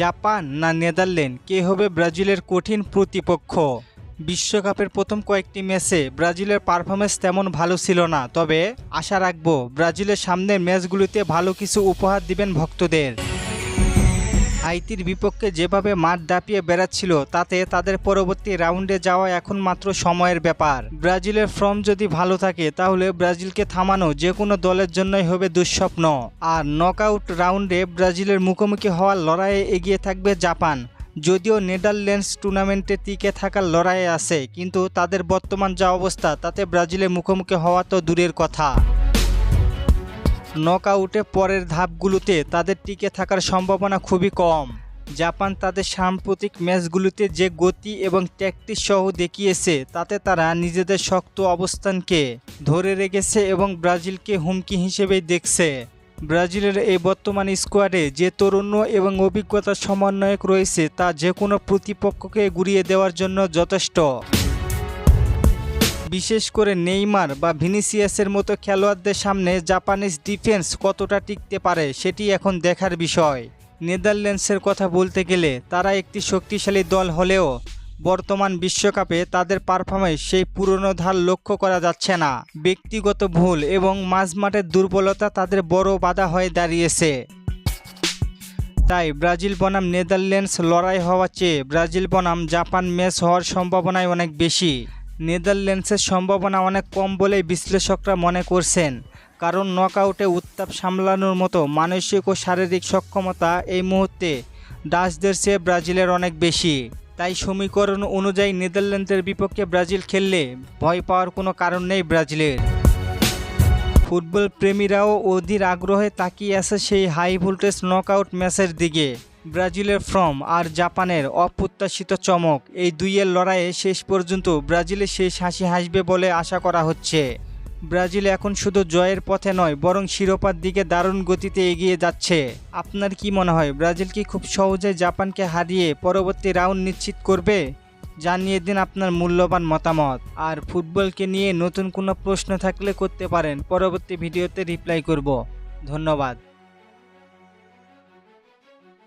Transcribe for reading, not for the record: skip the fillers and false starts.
Japan না Netherland, কে হবে ব্রাজিলের কঠিন প্রতিপক্ষ? বিশ্বকাপের প্রথম কয়েকটি ম্যাচে ব্রাজিলের পারফরমেন্স তেমন ভালো ছিল না, তবে আশা রাখবো ব্রাজিলের সামনের ম্যাচগুলিতে ভালো কিছু উপহার দিবেন ভক্তদের। হাইতির বিপক্ষে যেভাবে মাঠ দাপিয়ে বেড়াচ্ছিল, তাতে তাদের পরবর্তী রাউন্ডে যাওয়া এখন মাত্র সময়ের ব্যাপার। ব্রাজিলের ফর্ম যদি ভালো থাকে তাহলে ব্রাজিলকে থামানো যে কোনো দলের জন্যই হবে দুঃস্বপ্ন। আর নকআউট রাউন্ডে ব্রাজিলের মুখোমুখি হওয়ার লড়াইয়ে এগিয়ে থাকবে জাপান। যদিও নেদারল্যান্ডস টুর্নামেন্টে টিকে থাকার লড়াইয়ে আছে, কিন্তু তাদের বর্তমান যা অবস্থা তাতে ব্রাজিলের মুখোমুখি হওয়া তো দূরের কথা। নকআউটে পরের ধাপগুলোতে তাদের টিকে থাকার সম্ভাবনা খুবই কম। জাপান তাদের সাম্প্রতিক ম্যাচগুলোতে যে গতি এবং ট্যাকটিক সহ দেখিয়েছে, তাতে তারা নিজেদের শক্ত অবস্থানকে ধরে রেখেছে এবং ব্রাজিলকে হুমকি হিসেবেই দেখছে। ব্রাজিলের এই বর্তমান স্কোয়াডে যে তরুণ এবং অভিজ্ঞতার সমন্বয়ক রয়েছে, তা যে কোনো প্রতিপক্ষকে গুড়িয়ে দেওয়ার জন্য যথেষ্ট। বিশেষ করে নেইমার বা ভিনিসিয়াসের মতো খেলোয়াড়দের সামনে জাপানিজ ডিফেন্স কতটা টিকতে পারে সেটি এখন দেখার বিষয়। নেদারল্যান্ডসের কথা বলতে গেলে তারা একটি শক্তিশালী দল হলেও বর্তমান বিশ্বকাপে তাদের পারফরমেন্স সেই পুরনো ধার লক্ষ্য করা যাচ্ছে না। ব্যক্তিগত ভুল এবং মাঝমাঠের দুর্বলতা তাদের বড় বাধা হয়ে দাঁড়িয়েছে। তাই ব্রাজিল বনাম নেদারল্যান্ডস লড়াই হওয়ার চেয়ে ব্রাজিল বনাম জাপান ম্যাচ হওয়ার সম্ভাবনাই অনেক বেশি। নেদারল্যান্ডসের সম্ভাবনা অনেক কম বলেই বিশ্লেষকরা মনে করছেন, কারণ নকআউটে উত্তাপ সামলানোর মতো মানসিক ও শারীরিক সক্ষমতা এই মুহূর্তে ডাচদের চেয়ে ব্রাজিলের অনেক বেশি। তাই সমীকরণ অনুযায়ী নেদারল্যান্ডসের বিপক্ষে ব্রাজিল খেললে ভয় পাওয়ার কোনো কারণ নেই ব্রাজিলের। ফুটবল প্রেমীরাও অধীর আগ্রহে তাকিয়ে আছে সেই হাই ভোল্টেজ নকআউট ম্যাচের দিকে। ব্রাজিলের ফর্ম আর জাপানের অপ্রত্যাশিত চমক, এই দুইয়ের লড়াইয়ে শেষ পর্যন্ত ব্রাজিলের শেষ হাসি হাসবে বলে আশা করা হচ্ছে। ব্রাজিল এখন শুধু জয়ের পথে নয়, বরং শিরোপার দিকে দারুণ গতিতে এগিয়ে যাচ্ছে। আপনার কি মনে হয়, ব্রাজিল কি খুব সহজে জাপানকে হারিয়ে পরবর্তী রাউন্ড নিশ্চিত করবে? জানিয়ে দিন আপনার মূল্যবান মতামত। আর ফুটবলকে নিয়ে নতুন কোনো প্রশ্ন থাকলে করতে পারেন, পরবর্তী ভিডিওতে রিপ্লাই করব। ধন্যবাদ।